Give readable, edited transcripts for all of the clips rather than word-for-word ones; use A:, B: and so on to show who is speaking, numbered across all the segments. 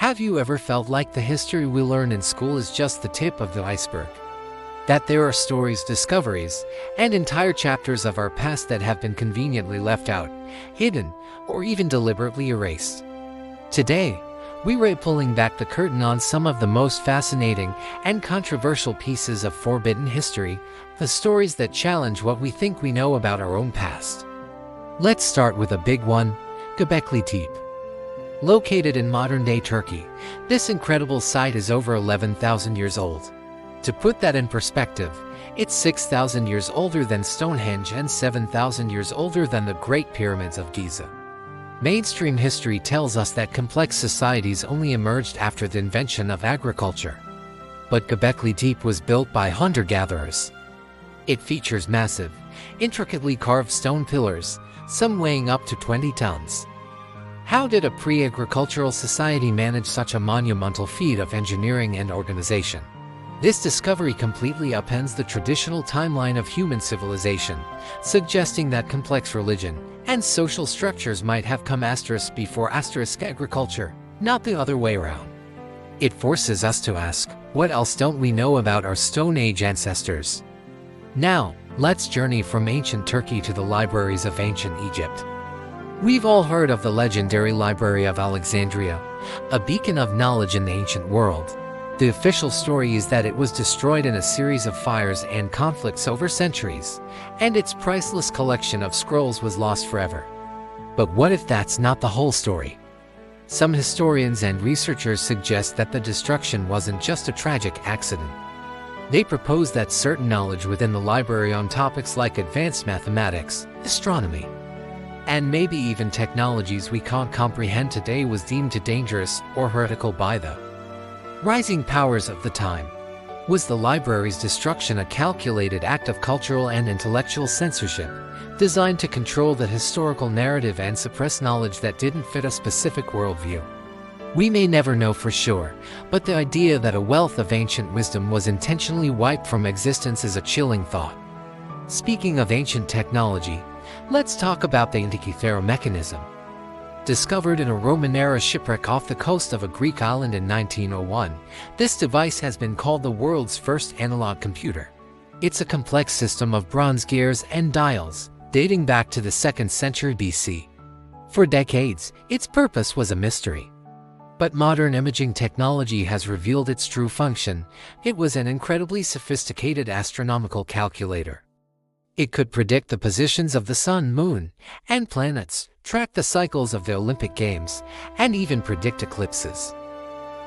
A: Have you ever felt like the history we learn in school is just the tip of the iceberg? That there are stories, discoveries, and entire chapters of our past that have been conveniently left out, hidden, or even deliberately erased? Today, we're pulling back the curtain on some of the most fascinating and controversial pieces of forbidden history, the stories that challenge what we think we know about our own past. Let's start with a big one, Göbekli Tepe. Located in modern-day Turkey, this incredible site is over 11,000 years old. To put that in perspective, it's 6,000 years older than Stonehenge and 7,000 years older than the Great Pyramids of Giza. Mainstream history tells us that complex societies only emerged after the invention of agriculture. But Göbekli Tepe was built by hunter-gatherers. It features massive, intricately carved stone pillars, some weighing up to 20 tons. How did a pre-agricultural society manage such a monumental feat of engineering and organization? This discovery completely upends the traditional timeline of human civilization, suggesting that complex religion and social structures might have come before agriculture, not the other way around. It forces us to ask, what else don't we know about our Stone Age ancestors? Now, let's journey from ancient Turkey to the libraries of ancient Egypt. We've all heard of the legendary Library of Alexandria, a beacon of knowledge in the ancient world. The official story is that it was destroyed in a series of fires and conflicts over centuries, and its priceless collection of scrolls was lost forever. But what if that's not the whole story? Some historians and researchers suggest that the destruction wasn't just a tragic accident. They propose that certain knowledge within the library on topics like advanced mathematics, astronomy, and maybe even technologies we can't comprehend today was deemed too dangerous or heretical by the rising powers of the time. Was the library's destruction a calculated act of cultural and intellectual censorship, designed to control the historical narrative and suppress knowledge that didn't fit a specific worldview? We may never know for sure, but the idea that a wealth of ancient wisdom was intentionally wiped from existence is a chilling thought. Speaking of ancient technology, let's talk about the Antikythera mechanism. Discovered in a Roman-era shipwreck off the coast of a Greek island in 1901, this device has been called the world's first analog computer. It's a complex system of bronze gears and dials, dating back to the 2nd century BC. For decades, its purpose was a mystery. But modern imaging technology has revealed its true function. It was an incredibly sophisticated astronomical calculator. It could predict the positions of the sun, moon, and planets, track the cycles of the Olympic Games, and even predict eclipses.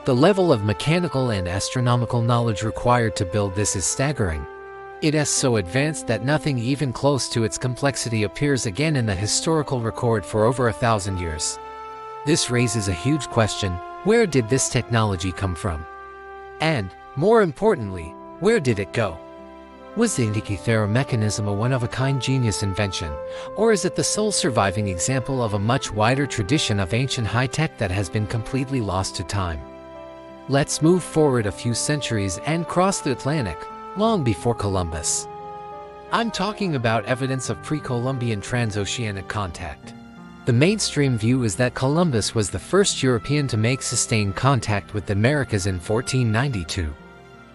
A: The level of mechanical and astronomical knowledge required to build this is staggering. It is so advanced that nothing even close to its complexity appears again in the historical record for over 1,000 years. This raises a huge question: where did this technology come from? And, more importantly, where did it go? Was the Antikythera mechanism a one-of-a-kind genius invention, or is it the sole surviving example of a much wider tradition of ancient high-tech that has been completely lost to time? Let's move forward a few centuries and cross the Atlantic, long before Columbus. I'm talking about evidence of pre-Columbian transoceanic contact. The mainstream view is that Columbus was the first European to make sustained contact with the Americas in 1492.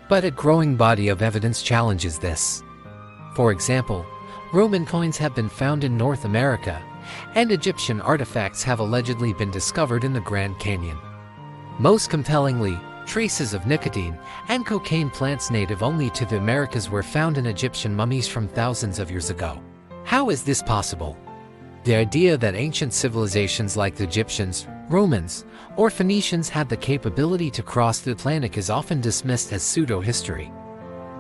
A: But a growing body of evidence challenges this. For example, Roman coins have been found in North America, and Egyptian artifacts have allegedly been discovered in the Grand Canyon. Most compellingly, traces of nicotine and cocaine plants native only to the Americas were found in Egyptian mummies from thousands of years ago. How is this possible? The idea that ancient civilizations like the Egyptians, Romans, or Phoenicians had the capability to cross the Atlantic is often dismissed as pseudo-history.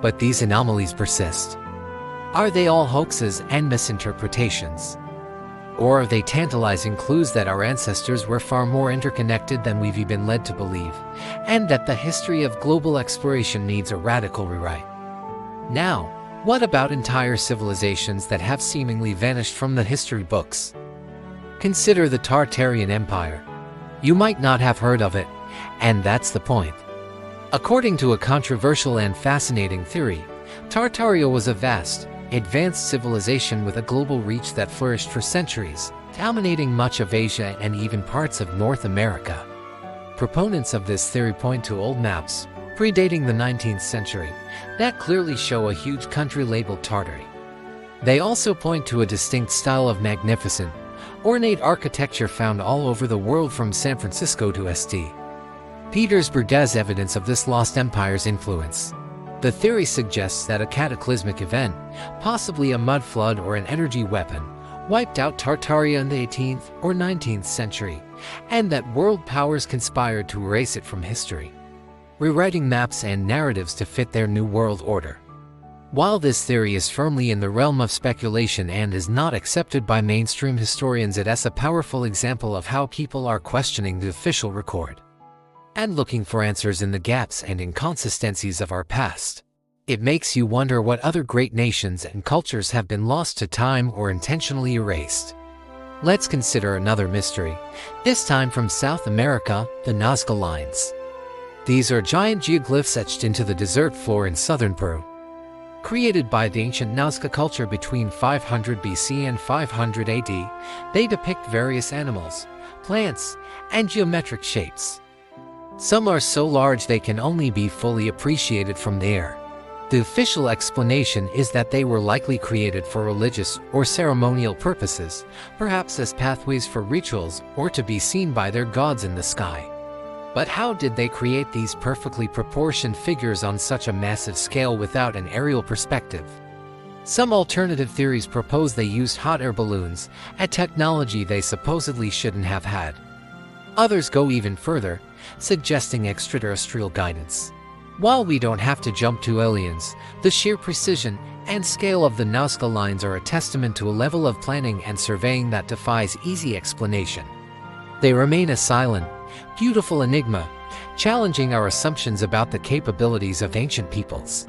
A: But these anomalies persist. Are they all hoaxes and misinterpretations? Or are they tantalizing clues that our ancestors were far more interconnected than we've been led to believe, and that the history of global exploration needs a radical rewrite? Now, what about entire civilizations that have seemingly vanished from the history books? Consider the Tartarian Empire. You might not have heard of it, and that's the point. According to a controversial and fascinating theory, Tartaria was a vast, advanced civilization with a global reach that flourished for centuries, dominating much of Asia and even parts of North America. Proponents of this theory point to old maps, predating the 19th century, that clearly show a huge country labeled Tartary. They also point to a distinct style of magnificent, ornate architecture found all over the world from San Francisco to St. Petersburg as evidence of this lost empire's influence. The theory suggests that a cataclysmic event, possibly a mud flood or an energy weapon, wiped out Tartaria in the 18th or 19th century, and that world powers conspired to erase it from history, rewriting maps and narratives to fit their new world order. While this theory is firmly in the realm of speculation and is not accepted by mainstream historians, it is a powerful example of how people are questioning the official record and looking for answers in the gaps and inconsistencies of our past. It makes you wonder what other great nations and cultures have been lost to time or intentionally erased. Let's consider another mystery, this time from South America, the Nazca Lines. These are giant geoglyphs etched into the desert floor in southern Peru. Created by the ancient Nazca culture between 500 BC and 500 AD, they depict various animals, plants, and geometric shapes. Some are so large they can only be fully appreciated from the air. The official explanation is that they were likely created for religious or ceremonial purposes, perhaps as pathways for rituals or to be seen by their gods in the sky. But how did they create these perfectly proportioned figures on such a massive scale without an aerial perspective? Some alternative theories propose they used hot air balloons, a technology they supposedly shouldn't have had. Others go even further, suggesting extraterrestrial guidance. While we don't have to jump to aliens, the sheer precision and scale of the Nazca Lines are a testament to a level of planning and surveying that defies easy explanation. They remain a silent, beautiful enigma, challenging our assumptions about the capabilities of ancient peoples.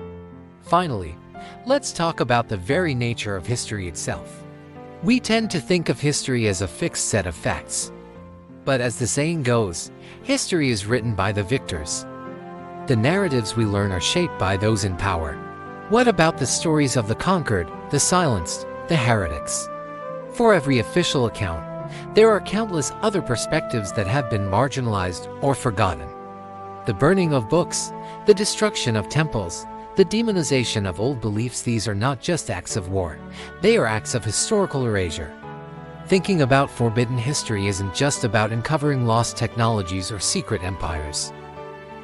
A: Finally, let's talk about the very nature of history itself. We tend to think of history as a fixed set of facts. But as the saying goes, history is written by the victors. The narratives we learn are shaped by those in power. What about the stories of the conquered, the silenced, the heretics? For every official account, there are countless other perspectives that have been marginalized or forgotten. The burning of books, the destruction of temples, the demonization of old beliefs, these are not just acts of war, they are acts of historical erasure. Thinking about forbidden history isn't just about uncovering lost technologies or secret empires.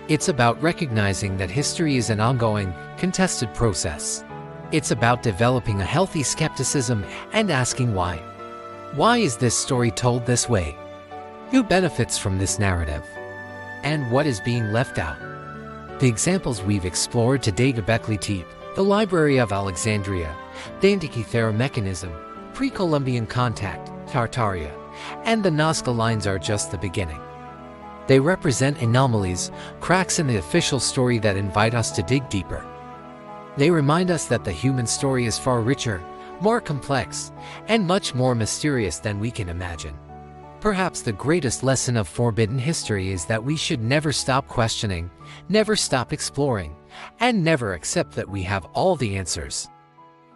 A: It's about recognizing that history is an ongoing, contested process. It's about developing a healthy skepticism and asking why. Why is this story told this way? Who benefits from this narrative? And what is being left out? The examples we've explored today, Göbekli Tepe, the Library of Alexandria, the Antikythera mechanism, pre-Columbian contact, Tartaria, and the Nazca Lines are just the beginning. They represent anomalies, cracks in the official story that invite us to dig deeper. They remind us that the human story is far richer, more complex, and much more mysterious than we can imagine. Perhaps the greatest lesson of forbidden history is that we should never stop questioning, never stop exploring, and never accept that we have all the answers.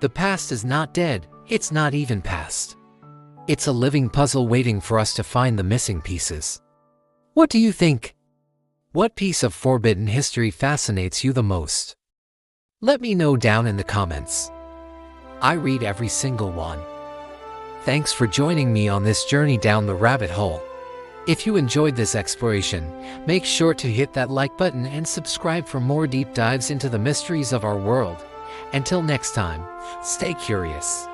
A: The past is not dead, it's not even past. It's a living puzzle waiting for us to find the missing pieces. What do you think? What piece of forbidden history fascinates you the most? Let me know down in the comments. I read every single one. Thanks for joining me on this journey down the rabbit hole. If you enjoyed this exploration, make sure to hit that like button and subscribe for more deep dives into the mysteries of our world. Until next time, stay curious.